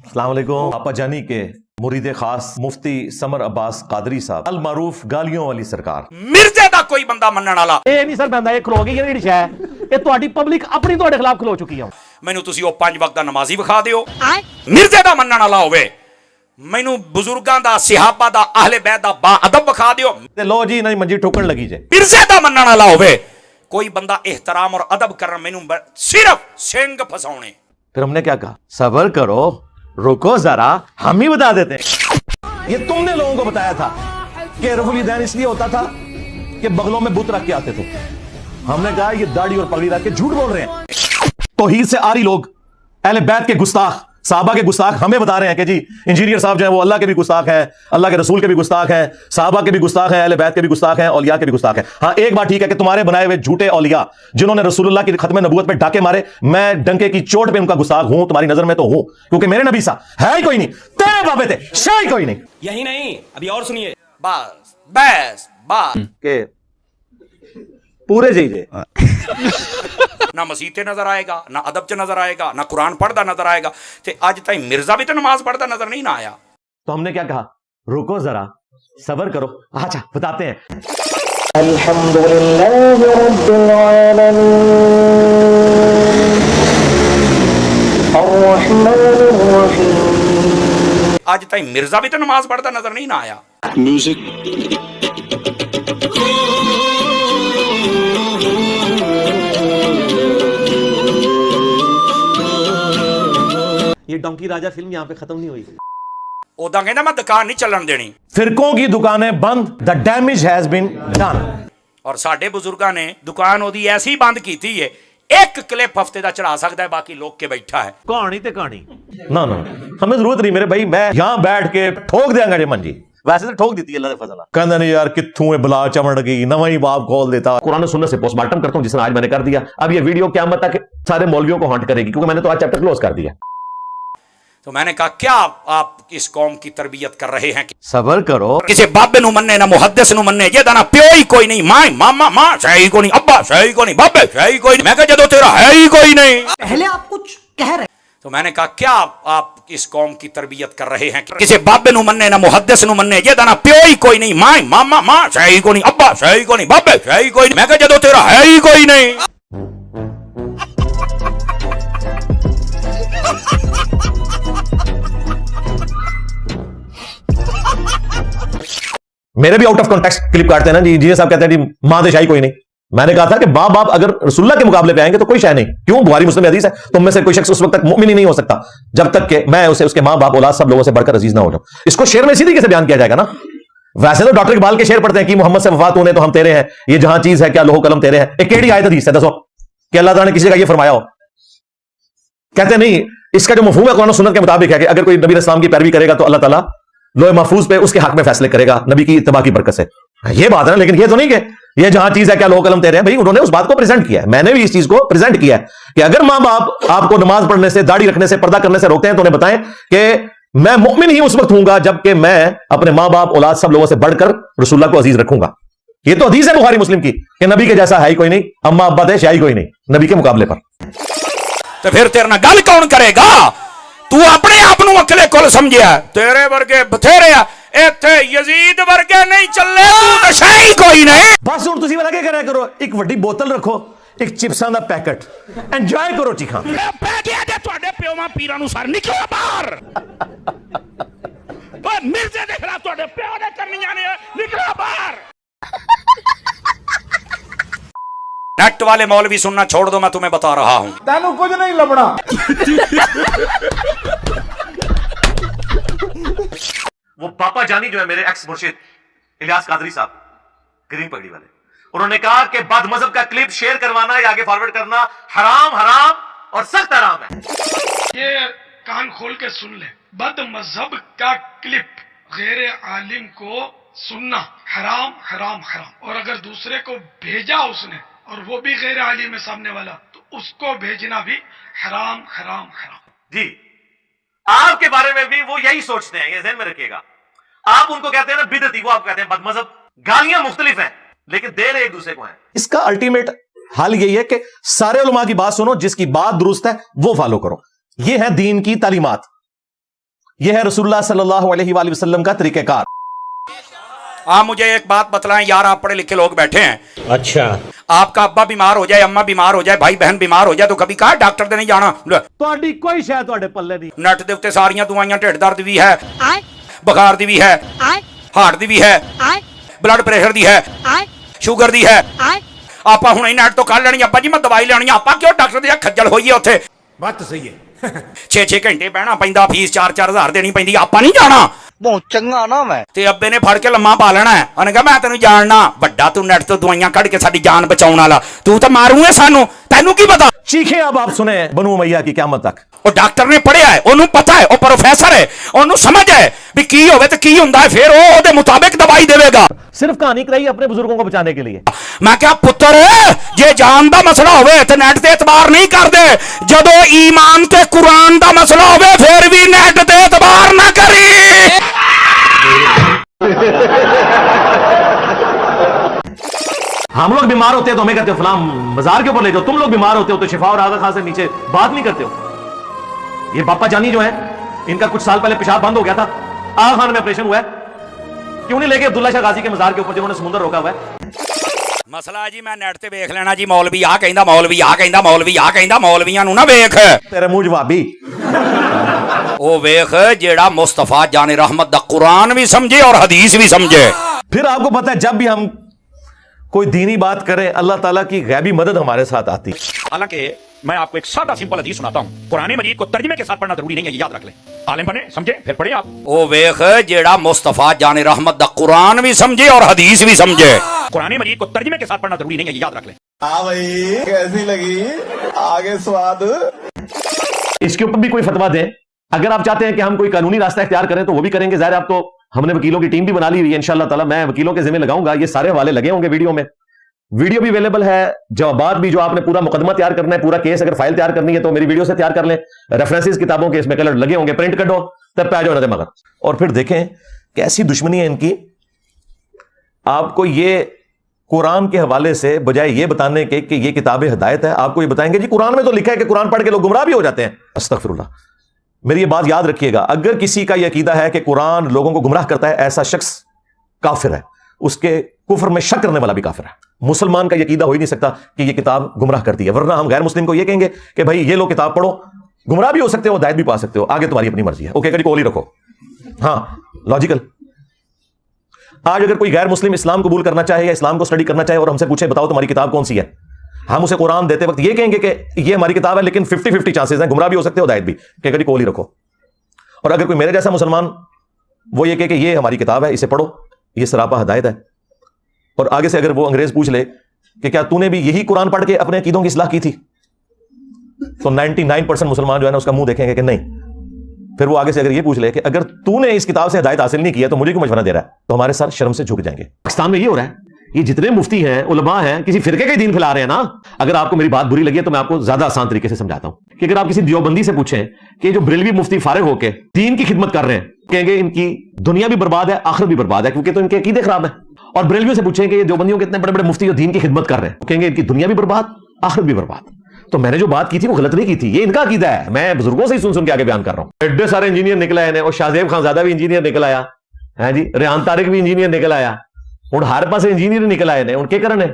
अस्सलाम वालेकुम। पापा जानी के मुरीद खास मुफ्ती समर अब्बास कादरी साहब अल मारूफ गालियों वाली सरकार मिर्जे दा कोई बंदा मनण वाला ਇਹ ਨਹੀਂ ਸਰ ਬੰਦਾ ਇਹ ਖਲੋ ਗਈ ਜਿਹੜੀ ਸ਼ੈ ਇਹ ਤੁਹਾਡੀ ਪਬਲਿਕ ਆਪਣੀ ਤੁਹਾਡੇ ਖਿਲਾਫ ਖਲੋ ਚੁੱਕੀ ਆ ਮੈਨੂੰ ਤੁਸੀਂ ਉਹ 5 ਵਕਤ ਦਾ ਨਮਾਜ਼ੀ ਵਿਖਾ ਦਿਓ ਮਿਰਜ਼ੇ ਦਾ ਮੰਨਣ ਵਾਲਾ ਹੋਵੇ ਮੈਨੂੰ ਬਜ਼ੁਰਗਾਂ ਦਾ ਸਿਹਾਬਾ ਦਾ ਅਹਲੇ ਬੈਤ ਦਾ ਬਾ ਅਦਬ ਵਿਖਾ ਦਿਓ ਤੇ ਲੋ ਜੀ ਇਹਨਾਂ ਦੀ ਮੰਜੀ ਠੋਕਣ ਲੱਗੀ ਜੇ ਮਿਰਜ਼ੇ ਦਾ ਮੰਨਣ ਵਾਲਾ ਹੋਵੇ कोई बंदा एहतराम और अदब कर मैनू सिर्फ सिंग फसाने। फिर हमने क्या कहा, सबर करो, रुको जरा, हम ही बता देते हैं। ये तुमने लोगों को बताया था कि रफुल यदैन इसलिए होता था कि बगलों में बुत रख के आते थे। हमने कहा ये दाढ़ी और पगड़ी रख के झूठ बोल रहे हैं। तौहीद से आरी लोग, अहले बैत के गुस्ताख, साहबा के गुस्ताख हमें बता रहे हैं कि जी इंजीनियर साहब जो है वो अल्लाह के भी गुस्ताख हैं, अल्लाह के रसूल के भी गुस्ताख हैं, साहबा के भी गुस्ताख हैं, अहले बैत के भी गुस्ताख हैं, औलिया के भी गुस्ताख हैं। हाँ एक बात ठीक है कि तुम्हारे बनाए हुए झूठे औलिया जिन्होंने रसूलुल्लाह की खत्म नबूवत में डाके मारे, मैं डंके की चोट पे उनका गुस्ताख हूं, तुम्हारी नजर में तो हूं, क्योंकि मेरे नबी साहब है ही कोई नहीं, तेरे बाबे थे शाही कोई नहीं। यही नहीं, अभी और सुनिए। बस बस बस के पूरे जाइए ना मसीते नजर आएगा, ना अदब च नजर आएगा, ना कुरान पढ़दा नजर आएगा। ते अज ताईं मिर्जा भी तो नमाज पढ़दा नजर नहीं ना आया। तो हमने क्या कहा, रुको जरा, सबर करो। अच्छा बताते हैं। अल्हम्दुलिल्लाह रब्बिल आलमीन अर्रहमानिर रहीम। अज ताईं मिर्जा भी तो नमाज पढ़दा नजर नहीं ना आया। म्यूजिक ये डोंकी राजा फिल्म यहाँ पे खत्म नहीं हुई। ओदा कहंदा मैं दुकान नहीं चलन देनी। फिरकों की दुकानें बंद, the damage has been done. और साडे बुजुर्गां ने दुकान ओदी ऐसी बंद कीती है, एक क्लिप हफ्ते दा चढ़ा सकदा है, बाकी लोग के बैठा है। कहानी ते कहानी ना ना हमें जरूरत नहीं मेरे भाई, मैं यहाँ बैठ के ठोक देंगे जे मंजी। वैसे तो ठोक देती है अल्लाह ने फजला। कहंदा नहीं यार कित्थों है बला चमड़ गई, नवा ही बाप खोल देता। कुरान सुन्नत से पोस्टमार्टम करता हूँ, जिसने आज मैंने कर दिया। अब ये वीडियो क़यामत तक सारे मौलवियों को हॉन्ट करेगी, क्योंकि मैंने तो आज चैप्टर क्लोज कर दिया। तो मैंने कहा क्या आप इस कौम की तरबियत कर रहे हैं? सबर करो। किसी बाबे नु मन्ने ना मुहद्दिस नु मन्ने, ये दाना प्यो ही कोई नहीं, मां मामा मां सही को नहीं, अब्बा सही को नहीं, बाबे सही कोई नहीं। मैं कहा जदों तेरा है ही कोई नहीं। पहले आप कुछ कह रहे। तो मैंने कहा क्या आप इस कौम की तरबियत कर रहे हैं? किसी बाबे नु मन्ने ना मुहद्दिस नु मन्ने, ये दाना प्यो ही कोई नहीं, मां मामा मां सही को नहीं, अब्बा सही को नहीं, बाबे सही कोई नहीं। मैं कहा जदों तेरा है ही कोई नहीं। मेरे भी आउट ऑफ कॉन्टेक्स्ट क्लिप काटते हैं ना जी। जी साहब कहते हैं जी मां शाही कोई नहीं। मैंने कहा था कि बाप बाप अगर रसूलुल्लाह के मुकाबले पे आएंगे तो कोई शय नहीं। क्यों? बुखारी मुस्लिम हदीस है, तुम में से कोई शख्स उस वक्त तक मुमिन ही नहीं हो सकता जब तक कि मैं उसे उसके मां बाप औलाद सब लोगों से बढ़कर अजीज ना हो जाऊं। इसको शेर में इसी तरीके से बयान किया जाएगा ना। वैसे तो डॉक्टर इकबाल के शेर पढ़ते हैं कि मोहम्मद से वफात होने तो हम तेरे हैं, ये जहां चीज है क्या लोहो कलम तेरे हैं। एक केड़ी आयत हदीस है, दसो कि अल्लाह ताला ने किसी जगह ये फरमाया हो? कहते नहीं, इसका जो मफहूम है कुरान और सुन्नत के मुताबिक है कि अगर कोई नबी इस्लाम की पैरवी करेगा तो अल्लाह ताला लोहे महफूज पे उसके हक में फैसले करेगा नबी की इत्तबा की बरकत से। ये बात है ना। लेकिन ये तो नहीं कि ये जहां चीज है क्या लोहो कलम तेरे हैं। भाई उन्होंने उस बात को प्रेजेंट किया है, मैंने भी इस चीज को प्रेजेंट किया है कि अगर मां बाप आपको नमाज पढ़ने से, दाढ़ी रखने से, पर्दा करने से रोकते हैं तो उन्हें बताएं कि मैं मुमिन ही उस वक्त हूंगा जबकि मैं अपने मां बाप औलाद सब लोगों से बढ़कर रसूलुल्लाह को अजीज रखूंगा। ये तो हदीस है बुखारी मुस्लिम की कि नबी के जैसा है ही कोई नहीं, अम्मा अब्बा थे शाही कोई नहीं नबी के मुकाबले पर। तो फिर तेरे नाल गल कौन करेगा? तू अपने आप नू अकले कुल समझिया, तेरे वर्गे बथेरे आ, इत्थे यजीद वर्गे नहीं चले, तू तो शाही कोई नहीं। बस हुण तुसीं लगे करा करो, एक वड्डी बोतल रखो, एक चिप्सां दा पैकेट, एंजॉय करो चीखां। पै गया जे तुहाडे पिओवां पीरां नू सर निकलो बाहर। ओए मिर्जे दे खिलाफ तुहाडे पिओ ने करनियां ने, निकलो बाहर। नेट वाले मौलवी सुनना छोड़ दो, मैं तुम्हें बता रहा हूं। तेनू कुछ नहीं लबना। वो पापा जानी जो है मेरे एक्स मुर्शिद इलियास कादरी साहब, ग्रीन पगड़ी वाले, उन्होंने कहा कि बद मजहब का क्लिप शेयर करवाना या आगे फॉरवर्ड करना हराम हराम और सख्त हराम है। ये कान खोल के सुन ले, बद मजहब का क्लिप गैर आलिम को सुनना हराम हराम हराम, और अगर दूसरे को भेजा उसने और वो भी गैर आलिम है सामने वाला, तो उसको भेजना भी हराम हराम हराम। जी आपके बारे में भी वो यही सोचते हैं, ये ज़हन में रखिएगा। आप उनको कहते हैं ना बिदअती, वो आप कहते हैं बदमज़हब। गालियां मुख्तलिफ हैं लेकिन दे रहे एक दूसरे को हैं। इसका अल्टीमेट हल यही है कि सारे उलमा की बात सुनो, जिसकी बात दुरुस्त है वो फॉलो करो। ये है दीन की तालीमात। यह है रसूलुल्लाह सल्लल्लाहु अलैहि वसल्लम का तरीक़े कार। आप मुझे एक बात बतलाएं यार, आप पढ़े लिखे लोग बैठे हैं, अच्छा, आपका अब्बा बीमार हो जाए, अम्मा बीमार हो जाए, भाई बहन बीमार हो जाए तो कभी कहा डॉक्टर दे नहीं जाना? ਤੁਹਾਡੀ ਕੋਈ ਸ਼ਾਇਦ ਤੁਹਾਡੇ ਪੱਲੇ ਦੀ ਨੈਟ ਦੇ ਉੱਤੇ ਸਾਰੀਆਂ ਦਵਾਈਆਂ, ਢਿੱਡ ਦਰਦ ਦੀ ਵੀ ਹੈ, ਬੁਖਾਰ ਦੀ ਵੀ ਹੈ, ਹਾਰਟ ਦੀ ਵੀ ਹੈ, ਬਲੱਡ ਪ੍ਰੈਸ਼ਰ ਦੀ ਹੈ, ਸ਼ੂਗਰ ਦੀ ਹੈ। ਆਪਾਂ ਹੁਣ ਹੀ ਨੈਟ ਤੋਂ ਕੱਢ ਲੈਣੀ, ਅੱਬਾ ਜੀ ਮੈਂ ਦਵਾਈ ਲੈਣੀ ਆ, ਆਪਾਂ ਕਿਉਂ ਡਾਕਟਰ ਦੇ ਖੱਜਲ ਹੋਈਏ ਉੱਥੇ? बात तो सही है। 6-6 ਘੰਟੇ ਬਹਿਣਾ ਪੈਂਦਾ, ਫੀਸ 4-4 ਹਜ਼ਾਰ ਦੇਣੀ ਪੈਂਦੀ, ਆਪਾਂ ਨਹੀਂ ਜਾਣਾ। बहुत चंगा ना मैं। ਤੇ ਅੱਬੇ ਨੇ ਫੜ ਕੇ ਲੰਮਾ ਪਾ ਲੈਣਾ ਹੈ, ਉਹਨੇ ਕਿਹਾ ਮੈਂ ਤੈਨੂੰ ਜਾਣਨਾ, ਵੱਡਾ ਤੂੰ ਨੈਟ ਤੋਂ ਦਵਾਈਆਂ ਕੱਢ ਕੇ ਸਾਡੀ ਜਾਨ ਬਚਾਉਣ ਵਾਲਾ, ਤੂੰ ਤਾਂ ਮਾਰੂਏ ਸਾਨੂੰ, ਤੈਨੂੰ ਕੀ ਪਤਾ? चीखें अब आप सुने बनु उमैया की क़यामत तक। ਉਹ ਡਾਕਟਰ ਨੇ ਪੜਿਆ ਹੈ, ਉਹਨੂੰ ਪਤਾ ਹੈ, ਉਹ ਪ੍ਰੋਫੈਸਰ ਹੈ, ਉਹਨੂੰ ਸਮਝ ਹੈ ਵੀ ਕੀ ਹੋਵੇ ਤੇ ਕੀ ਹੁੰਦਾ ਹੈ, ਫਿਰ ਉਹ ਉਹਦੇ ਮੁਤਾਬਿਕ ਦਵਾਈ ਦੇਵੇਗਾ। ਸਿਰਫ ਕਹਾਣੀ ਕਰਾਈ ਆਪਣੇ ਬਜ਼ੁਰਗੋਂ को बचाने के लिए। ਮੈਂ ਕਿਹਾ ਪੁੱਤਰ ਜੇ ਜਾਨ ਦਾ ਮਸਲਾ ਹੋਵੇ ਤੇ ਨੈਟ ਤੇ ਇਤਬਾਰ ਨਹੀਂ ਕਰਦੇ, ਜਦੋਂ ਈਮਾਨ ਤੇ ਕੁਰਾਨ ਦਾ ਮਸਲਾ ਹੋਵੇ ਫਿਰ ਵੀ ਨੈਟ ਤੇ ਇਤਬਾਰ ਨਾ ਕਰੀ। हम लोग बीमार होते हैं तो हमें कहते हो फलां मजार के ऊपर ले जाओ, तुम लोग बीमार होते हो तो शिफा और आगा खां से नीचे बात नहीं करते हो। ये बापा जानी जो है, इनका कुछ साल पहले पेशाब बंद हो गया था, आगा खान में ऑपरेशन हुआ है, क्यों नहीं लेके अब्दुल्ला शाह गाजी के मजार के ऊपर जिन्होंने समुद्र रोका हुआ है? ਮਸਲਾ ਜੀ ਮੈਂ ਨੈਟ ਤੇ ਵੇਖ ਲੈਣਾ ਜੀ, ਮੌਲਵੀ ਆ ਕਹਿੰਦਾ, ਮੌਲਵੀ ਆ ਕਹਿੰਦਾ, ਮੌਲਵੀ ਆ ਕਹਿੰਦਾ, ਮੌਲਵੀਆਂ ਨੂੰ ਨਾ ਵੇਖ, तेरे मुंह जवाबी। ਉਹ ਵੇਖ ਜਿਹੜਾ ਮੁਸਤਫਾ ਜਾਨ रहमत ਦਾ कुरान भी समझे और हदीस भी समझे। फिर आपको पता है जब भी हम कोई दीनी बात करें अल्लाह ताला की गैबी मदद हमारे साथ आती। हालांकि मैं आपको एक सादा सिंपल हदीस सुनाता हूं, कुरान मजीद को तर्जुमे के साथ पढ़ना जरूरी नहीं है, ये याद रख लें। आलिम बने, समझे, फिर पढ़े आप। ओ वेख जेड़ा मुस्तफा जान रहमत दा कुरान भी समझे और हदीस भी समझे, कुरान मजीद को तर्जुमे के साथ पढ़ना जरूरी नहीं है, ये याद रख लें। हाँ भाई, कैसी लगी आगे स्वाद? इसके ऊपर भी कोई फतवा दें। अगर आप चाहते हैं कि हम कोई कानूनी रास्ता इख्तियार करें तो वो भी करेंगे, जाहिर आप तो हमने वकीलों की टीम भी बना ली हुई है, इंशाअल्लाह ताला मैं वकीलों के जिम्मे लगाऊंगा, ये सारे हवाले लगे होंगे वीडियो में, वीडियो भी अवेलेबल है, जवाबात भी, जो आपने पूरा मुकदमा तैयार करना है, पूरा केस अगर फाइल तैयार करनी है तो मेरी वीडियो से तैयार कर लें, रेफरेंसेस किताबों के इसमें कलर लगे होंगे, प्रिंट कर दो, तब पे आ जाओ मगर। और फिर देखें कैसी दुश्मनी है इनकी, आपको ये कुरान के हवाले से बजाय ये बताने के कि ये किताब हिदायत है, आपको ये बताएंगे जी कुरान में तो लिखा है कि कुरान पढ़ के लोग गुमराह भी हो जाते हैं। अस्तगफिरुल्लाह, मेरी ये बात याद रखिएगा, अगर किसी का यह अकीदा है कि कुरान लोगों को गुमराह करता है, ऐसा शख्स काफिर है, उसके कुफर में शक करने वाला भी काफिर है। मुसलमान का यकीदा हो ही नहीं सकता कि यह किताब गुमराह करती है, वरना हम गैर मुस्लिम को यह कहेंगे कि भाई ये लो किताब पढ़ो, गुमराह भी हो सकते हो, हिदायत भी पा सकते हो, आगे तुम्हारी अपनी मर्जी है। ओके कभी कोल ही रखो, हाँ लॉजिकल। आज अगर कोई गैर मुस्लिम इस्लाम कबूल करना चाहे या इस्लाम को स्टडी करना चाहे और हमसे पूछे बताओ तुम्हारी किताब कौन सी है, हम उसे कुरान देते वक्त ये कहेंगे कि ये हमारी किताब है, लेकिन 50-50 चांसेस हैं, गुमराह भी हो सकते हो, हिदायत भी, कि कभी कोल ही रखो। और अगर कोई मेरे जैसा मुसलमान वो ये कहे कि ये हमारी किताब है, इसे पढ़ो, ये सरापा हिदायत है, और आगे से अगर वो अंग्रेज पूछ ले कि क्या तूने भी यही कुरान पढ़ के अपने अकीदों की इस्लाह की थी, तो 99% मुसलमान जो है ना उसका मुंह देखेंगे कि नहीं। फिर वो आगे से अगर ये पूछ ले कि अगर तूने इस किताब से हिदायत हासिल नहीं किया तो मुझे क्यों मशवरा दे रहा है, तो हमारे साथ शर्म से झुक जाएंगे। पाकिस्तान में ये हो रहा है, ये जितने मुफ्ती हैं, उलमा हैं, किसी फिरके के दीन फैला रहे हैं ना। अगर आपको मेरी बात बुरी लगी है तो मैं आपको ज्यादा आसान तरीके से समझाता हूं कि अगर आप किसी देवबंदी से पूछें कि जो बरेलवी मुफ्ती फारिग होके दीन की खिदमत कर रहे हैं, कहेंगे इनकी दुनिया भी बर्बाद है, आखिरत भी बर्बाद है, क्योंकि तो इनके अकीदे खराब है। और बरेलवियों से पूछें कि ये देवबंदियों के इतने बड़े बड़े मुफ्ती जो दीन की खिदमत कर रहे हैं, कहेंगे इनकी दुनिया भी बर्बाद, आखिरत भी बर्बाद। तो मैंने जो बात की थी वो गलत नहीं की थी, ये इनका अकीदा है, मैं बुजुर्गों से ही सुन सुन के आगे बयान कर रहा हूं। एड्डे सारे इंजीनियर निकल आए, और शाहजेब खानजादा भी इंजीनियर निकल आया है जी, रेहान तारिक भी इंजीनियर निकल आया, और हर पास इंजीनियर निकल आए ने, उनके कारण है